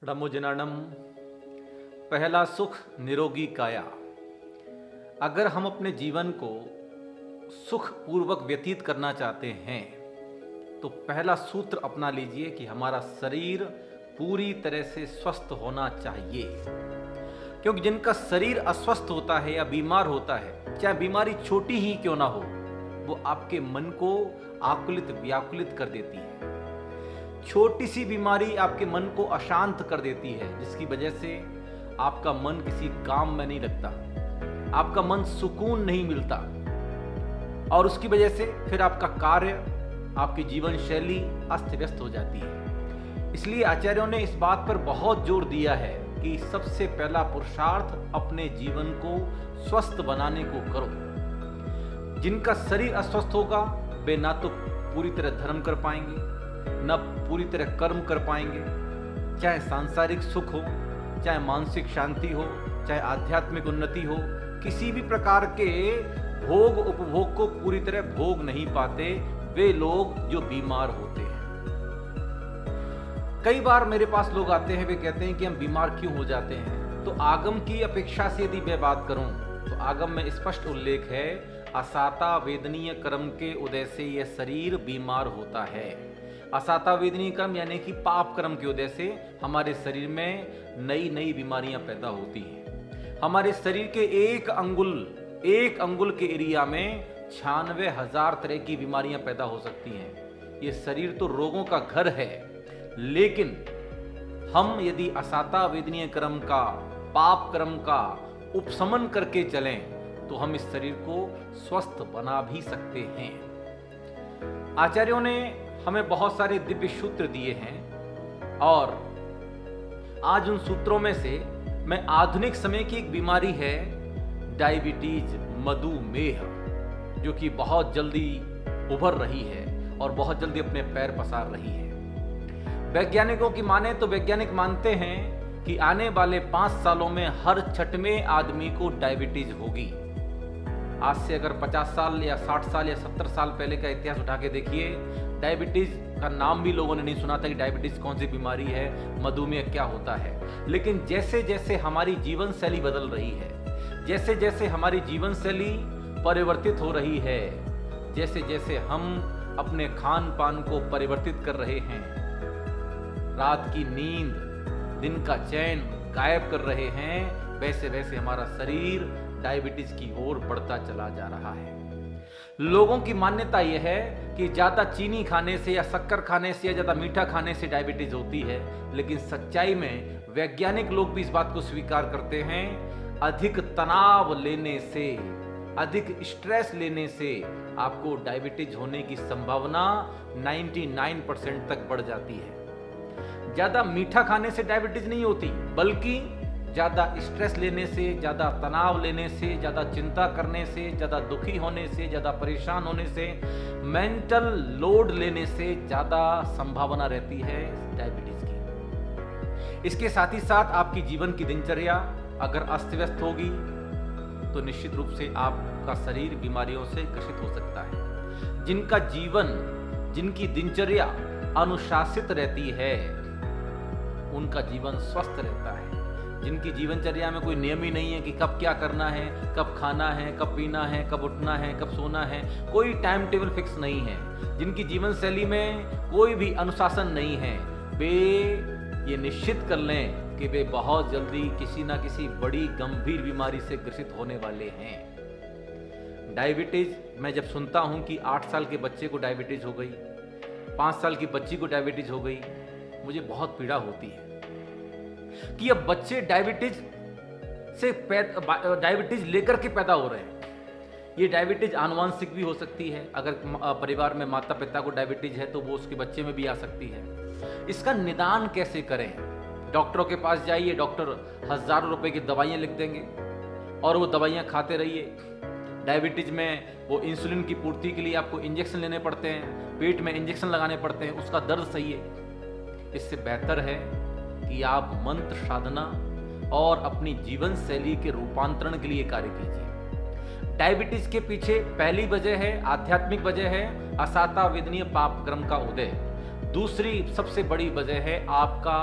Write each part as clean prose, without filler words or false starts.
रमुजननम। पहला सुख निरोगी काया। अगर हम अपने जीवन को सुख पूर्वक व्यतीत करना चाहते हैं तो पहला सूत्र अपना लीजिए कि हमारा शरीर पूरी तरह से स्वस्थ होना चाहिए। क्योंकि जिनका शरीर अस्वस्थ होता है या बीमार होता है, चाहे बीमारी छोटी ही क्यों ना हो, वो आपके मन को आकुलित व्याकुलित कर देती है। छोटी सी बीमारी आपके मन को अशांत कर देती है, जिसकी वजह से आपका मन किसी काम में नहीं लगता, आपका मन सुकून नहीं मिलता और उसकी वजह से फिर आपका कार्य, आपकी जीवन शैली अस्त व्यस्त हो जाती है। इसलिए आचार्यों ने इस बात पर बहुत जोर दिया है कि सबसे पहला पुरुषार्थ अपने जीवन को स्वस्थ बनाने को करो। जिनका शरीर अस्वस्थ होगा वे ना तो पूरी तरह धर्म कर पाएंगे, न पूरी तरह कर्म कर पाएंगे। चाहे सांसारिक सुख हो, चाहे मानसिक शांति हो, चाहे आध्यात्मिक उन्नति हो, किसी भी प्रकार के भोग उपभोग को पूरी तरह भोग नहीं पाते वे लोग जो बीमार होते हैं। कई बार मेरे पास लोग आते हैं, वे कहते हैं कि हम बीमार क्यों हो जाते हैं। तो आगम की अपेक्षा से यदि मैं बात करूं तो आगम में स्पष्ट उल्लेख है, असाता वेदनीय कर्म के उदय से यह शरीर बीमार होता है। असाता वेदनीय कर्म यानी कि पाप कर्म के उदय से हमारे शरीर में नई नई बीमारियां पैदा होती हैं। हमारे शरीर के एक अंगुल के एरिया में 96,000 तरह की बीमारियां पैदा हो सकती हैं। ये शरीर तो रोगों का घर है, लेकिन हम यदि असाता वेदनीय कर्म का, पाप कर्म का उपशमन करके चलें तो हम इस शरीर को स्वस्थ बना भी सकते हैं। आचार्यों ने हमें बहुत सारे दिव्य सूत्र दिए हैं और आज उन सूत्रों में से मैं आधुनिक समय की एक बीमारी है डायबिटीज, मधुमेह, जो कि बहुत जल्दी उभर रही है और बहुत जल्दी अपने पैर पसार रही है। वैज्ञानिकों की माने तो वैज्ञानिक मानते हैं कि आने वाले 5 सालों में हर 6वें आदमी को डायबिटीज होगी। आज से अगर 50 साल या 60 साल या 70 साल पहले का इतिहास उठा के देखिए, डायबिटीज का नाम भी लोगों ने नहीं सुना था कि डायबिटीज कौन सी बीमारी है, मधुमेह क्या होता है। लेकिन जैसे जैसे हमारी जीवन शैली बदल रही है, जैसे जैसे हमारी जीवन शैली परिवर्तित हो रही है, जैसे जैसे हम अपने खान पान को परिवर्तित कर रहे हैं, रात की नींद, दिन का चैन गायब कर रहे हैं, वैसे वैसे हमारा शरीर डायबिटीज की ओर बढ़ता चला जा रहा है। लोगों की मान्यता यह है कि ज्यादा चीनी खाने से या शक्कर खाने से या ज्यादा मीठा खाने से डायबिटीज होती है, लेकिन सच्चाई में वैज्ञानिक लोग भी इस बात को स्वीकार करते हैं, अधिक तनाव लेने से, अधिक स्ट्रेस लेने से आपको डायबिटीज होने की संभावना 99% तक बढ़ जाती है। ज्यादा मीठा खाने से डायबिटीज नहीं होती, बल्कि ज्यादा स्ट्रेस लेने से, ज्यादा तनाव लेने से, ज्यादा चिंता करने से, ज्यादा दुखी होने से, ज्यादा परेशान होने से, मेंटल लोड लेने से ज्यादा संभावना रहती है डायबिटीज की। इसके साथ ही साथ आपकी जीवन की दिनचर्या अगर अस्त व्यस्त होगी तो निश्चित रूप से आपका शरीर बीमारियों से ग्रसित हो सकता है। जिनका जीवन, जिनकी दिनचर्या अनुशासित रहती है, उनका जीवन स्वस्थ रहता है। जिनकी जीवनचर्या में कोई नियम ही नहीं है कि कब क्या करना है, कब खाना है, कब पीना है, कब उठना है, कब सोना है, कोई टाइम टेबल फिक्स नहीं है, जिनकी जीवन शैली में कोई भी अनुशासन नहीं है, वे ये निश्चित कर लें कि वे बहुत जल्दी किसी ना किसी बड़ी गंभीर बीमारी से ग्रसित होने वाले हैं। डायबिटीज, मैं जब सुनता हूं कि 8 साल के बच्चे को डायबिटीज हो गई, 5 साल की बच्ची को डायबिटीज हो गई, मुझे बहुत पीड़ा होती है कि अब बच्चे डायबिटीज लेकर के पैदा हो रहे हैं। ये डायबिटीज आनुवंशिक भी हो सकती है, अगर परिवार में माता पिता को डायबिटीज है तो वो उसके बच्चे में भी आ सकती है। इसका निदान कैसे करें? डॉक्टरों के पास जाइए, डॉक्टर हजारों रुपए की दवाइयां लिख देंगे और वो दवाइयां खाते रहिए। डायबिटीज में वो इंसुलिन की पूर्ति के लिए आपको इंजेक्शन लेने पड़ते हैं, पेट में इंजेक्शन लगाने पड़ते हैं, उसका दर्द सहिए। इससे बेहतर है कि आप मंत्र साधना और अपनी जीवन शैली के रूपांतरण के लिए कार्य कीजिए। डायबिटीज के पीछे पहली वजह है, आध्यात्मिक वजह है, असाता वेदनीय पाप कर्म का उदय। दूसरी सबसे बड़ी वजह है आपका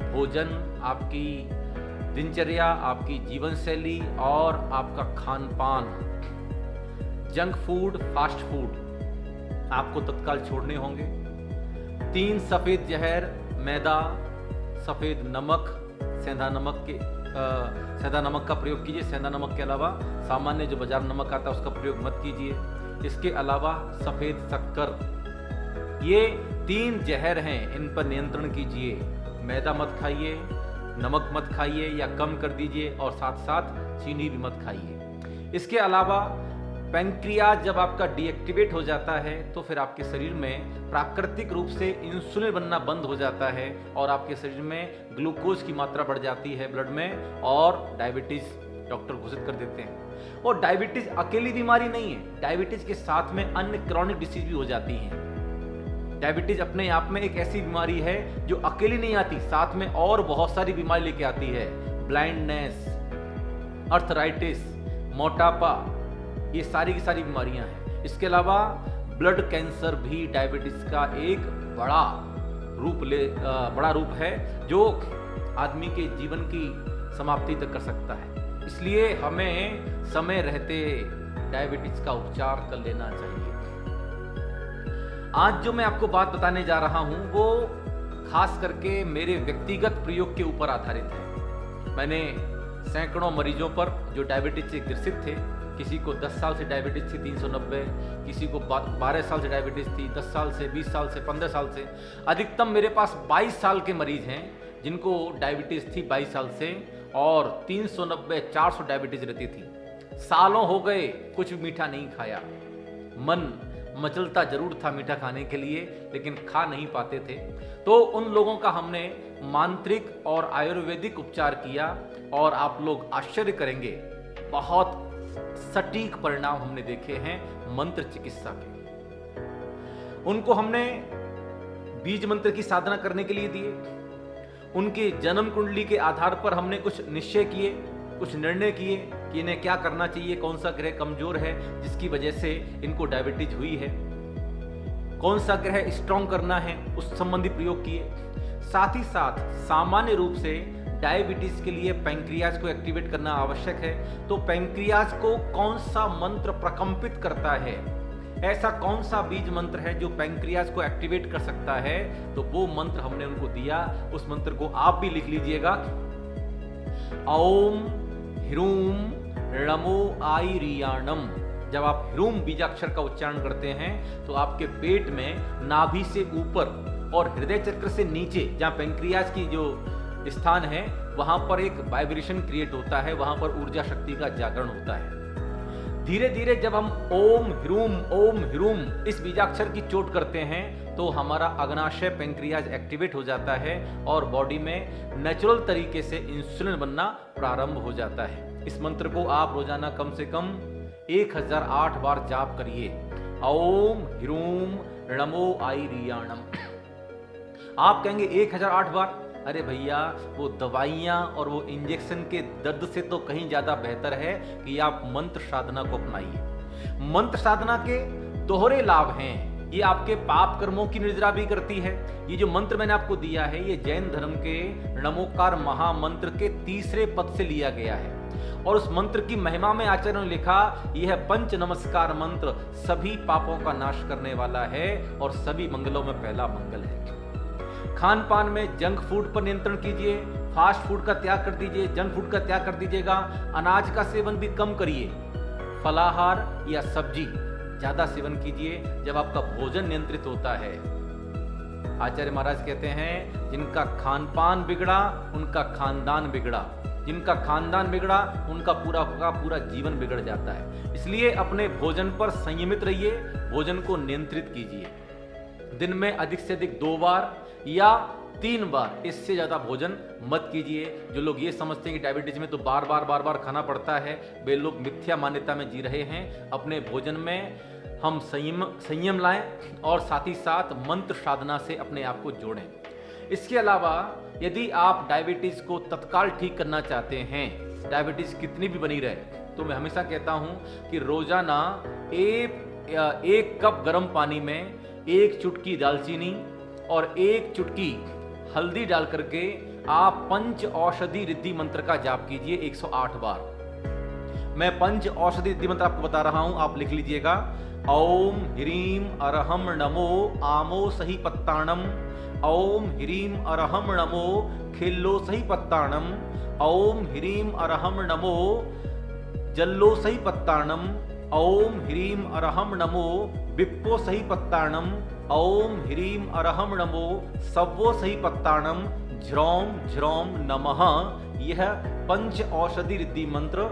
भोजन, आपकी दिनचर्या, आपकी जीवन शैली और आपका खान पान, जंक फूड, फास्ट फूड आपको तत्काल छोड़ने होंगे। 3 सफ़ेद जहर, मैदा, सफ़ेद नमक, सेंधा नमक का प्रयोग कीजिए। सेंधा नमक के अलावा सामान्य जो बाजार नमक आता है उसका प्रयोग मत कीजिए। इसके अलावा सफ़ेद शक्कर, ये 3 जहर हैं, इन पर नियंत्रण कीजिए। मैदा मत खाइए, नमक मत खाइए या कम कर दीजिए, और साथ साथ चीनी भी मत खाइए। इसके अलावा पैंक्रियाज जब आपका डीएक्टिवेट हो जाता है तो फिर आपके शरीर में प्राकृतिक रूप से इंसुलिन बनना बंद हो जाता है और आपके शरीर में ग्लूकोज की मात्रा बढ़ जाती है ब्लड में, और डायबिटीज डॉक्टर घोषित कर देते हैं। और डायबिटीज अकेली बीमारी नहीं है, डायबिटीज के साथ में अन्य क्रॉनिक डिसीज भी हो जाती हैं। डायबिटीज अपने आप में एक ऐसी बीमारी है जो अकेली नहीं आती, साथ में और बहुत सारी बीमारी लेके आती है। ब्लाइंडनेस, अर्थराइटिस, मोटापा, ये सारी की सारी बीमारियां हैं। इसके अलावा ब्लड कैंसर भी डायबिटीज का एक बड़ा रूप है जो आदमी के जीवन की समाप्ति तक कर सकता है। इसलिए हमें समय रहते डायबिटीज का उपचार कर लेना चाहिए। आज जो मैं आपको बात बताने जा रहा हूं वो खास करके मेरे व्यक्तिगत प्रयोग के ऊपर आधारित है। मैंने सैकड़ों मरीजों पर जो डायबिटीज से ग्रसित थे, किसी को 10 साल से डायबिटीज थी 390, किसी को 12 साल से डायबिटीज थी, 10 साल से, 20 साल से, 15 साल से, अधिकतम मेरे पास 22 साल के मरीज हैं जिनको डायबिटीज थी 22 साल से, और 390, 400 डायबिटीज रहती थी। सालों हो गए, कुछ भी मीठा नहीं खाया, मन मचलता जरूर था मीठा खाने के लिए, लेकिन खा नहीं पाते थे। तो उन लोगों का हमने मांत्रिक और आयुर्वेदिक उपचार किया, और आप लोग आश्चर्य करेंगे, बहुत सटीक परिणाम हमने देखे हैं मंत्र चिकित्सा के। उनको हमने बीज मंत्र की साधना करने के लिए दिए, उनके जन्म कुंडली के आधार पर हमने कुछ निश्चय किए, कुछ निर्णय किए कि इन्हें क्या करना चाहिए, कौन सा ग्रह कमजोर है जिसकी वजह से इनको डायबिटीज हुई है, कौन सा ग्रह स्ट्रॉन्ग करना है, उस संबंधी प्रयोग किए। साथ ही साथ सामान्य रूप से डायबिटीज के लिए पैंक्रियाज को एक्टिवेट करना आवश्यक है, तो पैंक्रियाज को कौन सा मंत्र प्रकंपित करता है, ऐसा कौन सा बीज मंत्र है जो पैंक्रियाज को एक्टिवेट कर सकता है, तो वो मंत्र हमने उनको दिया। उस मंत्र को आप भी लिख लीजिएगा, ओम ह्रूम णमो आइरियाणम। जब आप ह्रूम बीजाक्षर का उच्चारण करते हैं तो आपके पेट में नाभि से ऊपर और हृदय चक्र से नीचे, जहां पैंक्रियाज की जो स्थान है, वहां पर एक वाइब्रेशन क्रिएट होता है, वहां पर ऊर्जा शक्ति का जागरण होता है। धीरे धीरे जब हम ओम ह्रूम इस बीजाक्षर की चोट करते हैं तो हमारा अग्नाशय पैंक्रियाज एक्टिवेट हो जाता है और बॉडी में नेचुरल तरीके से इंसुलिन बनना प्रारंभ हो जाता है। इस मंत्र को आप रोजाना कम से कम 1008 बार जाप करिए, ओम ह्रूम णमो आइरियाणम। आप कहेंगे 1008 बार, अरे भैया वो दवाइयाँ और वो इंजेक्शन के दर्द से तो कहीं ज्यादा बेहतर है कि आप मंत्र साधना को अपनाइए। मंत्र साधना के दोहरे लाभ हैं, ये आपके पाप कर्मों की निर्जरा भी करती है। ये जो मंत्र मैंने आपको दिया है ये जैन धर्म के नमोकार महामंत्र के 3रे पद से लिया गया है, और उस मंत्र की महिमा में आचार्यों ने लिखा, यह पंच नमस्कार मंत्र सभी पापों का नाश करने वाला है और सभी मंगलों में पहला मंगल है। खान पान में जंक फूड पर नियंत्रण कीजिए, फास्ट फूड का त्याग कर दीजिए, जंक फूड का त्याग कर दीजिएगा, अनाज का सेवन भी कम करिए, फलाहार या सब्जी ज्यादा सेवन कीजिए जब आपका भोजन नियंत्रित होता है। आचार्य महाराज कहते हैं, जिनका खान पान बिगड़ा उनका खानदान बिगड़ा, जिनका खानदान बिगड़ा उनका पूरा का पूरा जीवन बिगड़ जाता है। इसलिए अपने भोजन पर संयमित रहिए, भोजन को नियंत्रित कीजिए। दिन में अधिक से अधिक 2 बार या 3 बार, इससे ज्यादा भोजन मत कीजिए। जो लोग ये समझते हैं कि डायबिटीज में तो बार बार खाना पड़ता है, वे लोग मिथ्या मान्यता में जी रहे हैं। अपने भोजन में हम संयम लाएं और साथ ही साथ मंत्र साधना से अपने आप को जोड़ें। इसके अलावा यदि आप डायबिटीज को तत्काल ठीक करना चाहते हैं, डायबिटीज कितनी भी बनी रहे, तो मैं हमेशा कहता हूं कि रोजाना 1 कप गर्म पानी में 1 चुटकी दालचीनी और 1 चुटकी हल्दी डाल करके आप पंच औषधि रिद्धि मंत्र का जाप कीजिए 108 बार। मैं पंच औषधि रिद्धि मंत्र आपको बता रहा हूं, आप लिख लीजिएगा। ओम ह्रीम अरहम नमो आमो सही पत्ताणम, ओम ह्रीम अरहम नमो खिल्लो सही पत्ताणम, ओम ह्रीम अरहम नमो जल्लो सही पत्ताणम, ओम ह्रीम अरहम नमो विप्पो सही पत्ताणम, ओम ह्रीम अरहम नमो सव्वो सही पत्ताणम, झ्रौम झ्रौम नमः। यह पंच औषधि रिद्धि मंत्र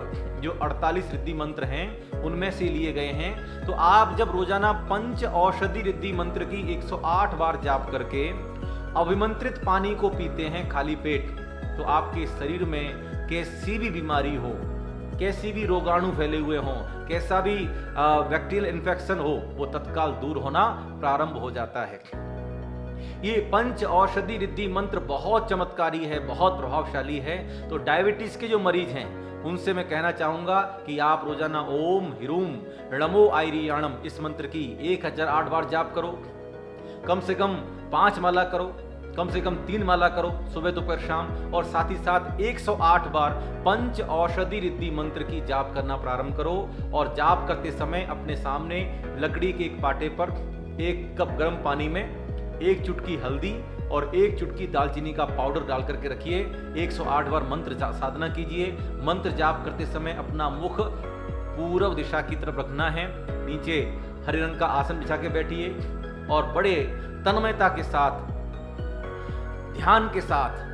जो 48 रिद्धि मंत्र हैं उनमें से लिए गए हैं। तो आप जब रोजाना पंच औषधि रिद्धि मंत्र की 108 बार जाप करके अविमंत्रित पानी को पीते हैं खाली पेट, तो आपके शरीर में कैसी भी बीमारी हो, कैसी भी रोगाणु फैले हुए हों, कैसा भी बैक्टीरियल इन्फेक्शन हो, वो तत्काल दूर होना प्रारंभ हो जाता है। ये पंच औषधि रिद्धि मंत्र बहुत चमत्कारी है, बहुत प्रभावशाली है। तो डायबिटीज के जो मरीज हैं उनसे मैं कहना चाहूंगा कि आप रोजाना ओम ह्रूम णमो आयरियाणम इस मंत्र की 1008 बार जाप करो। कम से कम 5 माला करो, कम से कम 3 माला करो सुबह दोपहर शाम, और साथ ही साथ 108 बार पंच औषधि रिद्धि मंत्र की जाप करना प्रारंभ करो। और जाप करते समय अपने सामने लकड़ी के एक पाटे पर 1 कप गर्म पानी में 1 चुटकी हल्दी और 1 चुटकी दालचीनी का पाउडर डाल करके रखिए। 108 बार मंत्र साधना कीजिए। मंत्र जाप करते समय अपना मुख पूर्व दिशा की तरफ रखना है। नीचे हरे रंग का आसन बिछा के बैठिए और बड़े तन्मयता के साथ, ध्यान के साथ,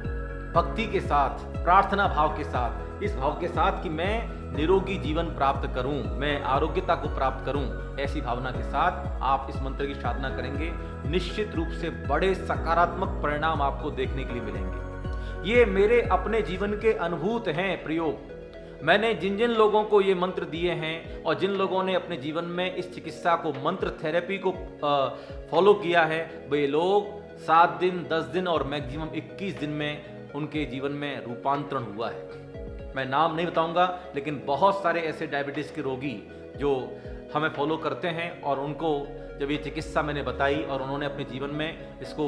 भक्ति के साथ, प्रार्थना भाव के साथ, इस भाव के साथ कि मैं निरोगी जीवन प्राप्त करूं, मैं आरोग्यता को प्राप्त करूं, ऐसी भावना के साथ आप इस मंत्र की साधना करेंगे। निश्चित रूप से बड़े सकारात्मक परिणाम आपको देखने के लिए मिलेंगे। ये मेरे अपने जीवन के अनुभूत हैं प्रयोग। मैंने जिन जिन लोगों को ये मंत्र दिए हैं और जिन लोगों ने अपने जीवन में इस चिकित्सा को, मंत्र थेरेपी को फॉलो किया है, वे लोग 7 दिन, 10 दिन और मैक्सिमम 21 दिन में उनके जीवन में रूपांतरण हुआ है। मैं नाम नहीं बताऊंगा, लेकिन बहुत सारे ऐसे डायबिटीज के रोगी जो हमें फॉलो करते हैं और उनको जब ये चिकित्सा मैंने बताई और उन्होंने अपने जीवन में इसको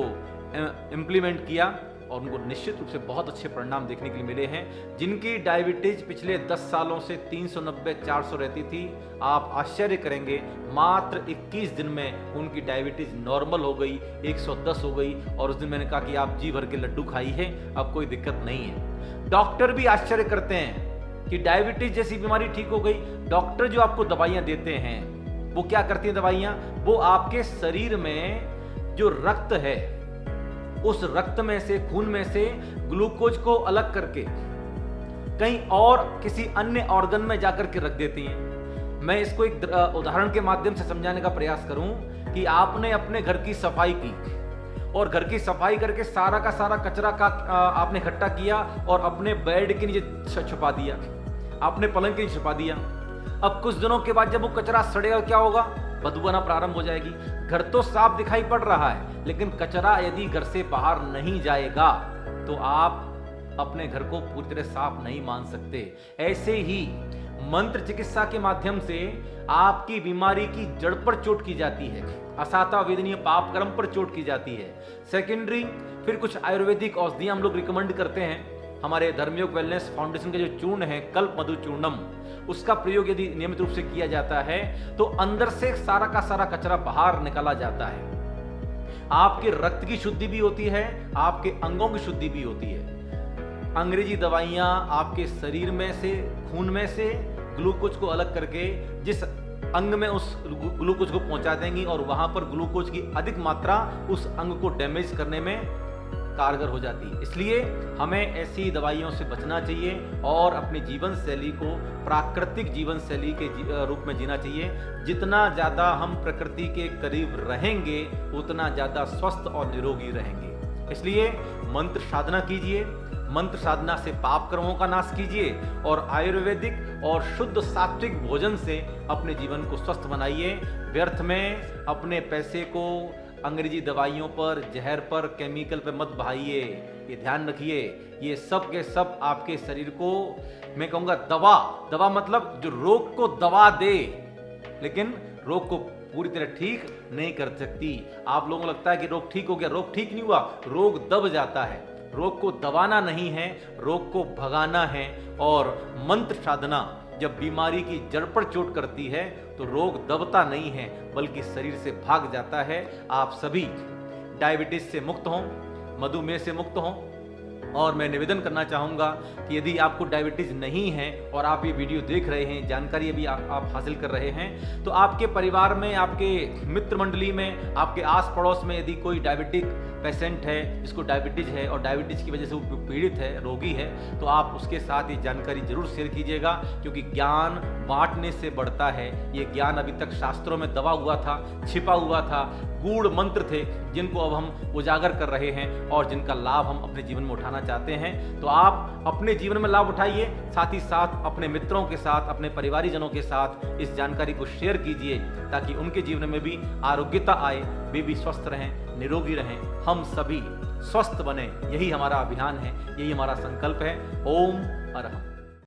इम्प्लीमेंट किया और उनको निश्चित रूप से बहुत अच्छे परिणाम देखने के लिए मिले हैं। जिनकी डायबिटीज पिछले 10 सालों से 390-400 रहती थी, आप आश्चर्य करेंगे मात्र 21 दिन में उनकी डायबिटीज नॉर्मल हो गई, 110 हो गई। और उस दिन मैंने कहा कि आप जी भर के लड्डू खाइए, अब कोई दिक्कत नहीं है। डॉक्टर भी आश्चर्य करते हैं कि डायबिटीज जैसी बीमारी ठीक हो गई। डॉक्टर जो आपको दवाइयां देते हैं वो क्या करती हैं दवाइयां? वो आपके शरीर में जो रक्त है, उस रक्त में से, खून में से ग्लूकोज को अलग करके कहीं और किसी अन्य ऑर्गन में जाकर के रख देती हैं। मैं इसको एक उदाहरण के माध्यम से समझाने का प्रयास करूं कि आपने अपने घर की सफाई की और घर की सफाई करके सारा का सारा कचरा का आपने इकट्ठा किया और अपने बेड के नीचे छुपा दिया, आपने पलंग के नीचे छुपा दिया। अब कुछ दिनों के बाद जब वो कचरा सड़ेगा क्या होगा? बदबू आना प्रारंभ हो जाएगी। घर तो साफ दिखाई पड़ रहा है, लेकिन कचरा यदि घर से बाहर नहीं जाएगा तो आप अपने घर को पूरी तरह साफ नहीं मान सकते। ऐसे ही मंत्र चिकित्सा के माध्यम से आपकी बीमारी की जड़ पर चोट की जाती है, असाता वेदनीय पाप कर्म पर चोट की जाती है। सेकेंडरी फिर कुछ आयुर्वेदिक औषधियां हम लोग रिकमेंड करते हैं। हमारे धर्मयोग वेलनेस फाउंडेशन का जो चूर्ण है कल्प मधु चूर्णम, उसका प्रयोग यदि नियमित रूप से किया जाता है तो अंदर से सारा का सारा कचरा बाहर निकाला जाता है। आपके रक्त की शुद्धि भी होती है, आपके अंगों की शुद्धि भी होती है। अंग्रेजी दवाइयां आपके शरीर में से, खून में से ग्लूकोज को अलग करके जिस अंग में उस ग्लूकोज को पहुंचा देंगी और वहां पर ग्लूकोज की अधिक मात्रा उस अंग को डैमेज करने में कारगर हो जाती है। इसलिए हमें ऐसी दवाइयों से बचना चाहिए और अपनी जीवन शैली को प्राकृतिक जीवन शैली के रूप में जीना चाहिए। जितना ज़्यादा हम प्रकृति के करीब रहेंगे उतना ज़्यादा स्वस्थ और निरोगी रहेंगे। इसलिए मंत्र साधना कीजिए, मंत्र साधना से पाप कर्मों का नाश कीजिए और आयुर्वेदिक और शुद्ध सात्विक भोजन से अपने जीवन को स्वस्थ बनाइए। व्यर्थ में अपने पैसे को अंग्रेजी दवाइयों पर, जहर पर, केमिकल पर मत बहाइए। ये ध्यान रखिए, ये सब के सब आपके शरीर को, मैं कहूँगा दवा मतलब जो रोग को दवा दे, लेकिन रोग को पूरी तरह ठीक नहीं कर सकती। आप लोगों को लगता है कि रोग ठीक हो गया, रोग ठीक नहीं हुआ, रोग दब जाता है। रोग को दबाना नहीं है, रोग को भगाना है। और मंत्र साधना, जब बीमारी की जड़ पर चोट करती है तो रोग दबता नहीं है बल्कि शरीर से भाग जाता है। आप सभी डायबिटीज से मुक्त हों, मधुमेह से मुक्त हों। और मैं निवेदन करना चाहूँगा कि यदि आपको डायबिटीज़ नहीं है और आप ये वीडियो देख रहे हैं, जानकारी अभी आप हासिल कर रहे हैं, तो आपके परिवार में, आपके मित्र मंडली में, आपके आस पड़ोस में यदि कोई डायबिटिक पेशेंट है, जिसको डायबिटीज़ है और डायबिटीज़ की वजह से वो पीड़ित है, रोगी है, तो आप उसके साथ ये जानकारी जरूर शेयर कीजिएगा, क्योंकि ज्ञान बांटने से बढ़ता है। ये ज्ञान अभी तक शास्त्रों में दबा हुआ था, छिपा हुआ था, गूढ़ मंत्र थे, जिनको अब हम उजागर कर रहे हैं और जिनका लाभ हम अपने जीवन में उठाना चाहते हैं। तो आप अपने जीवन में लाभ उठाइए, साथ ही साथ अपने मित्रों के साथ, अपने परिवारीजनों के साथ इस जानकारी को शेयर कीजिए, ताकि उनके जीवन में भी आरोग्यता आए, वे भी स्वस्थ रहें, निरोगी रहें, हम सभी स्वस्थ बने। यही हमारा अभियान है, यही हमारा संकल्प है। ओम अरहम।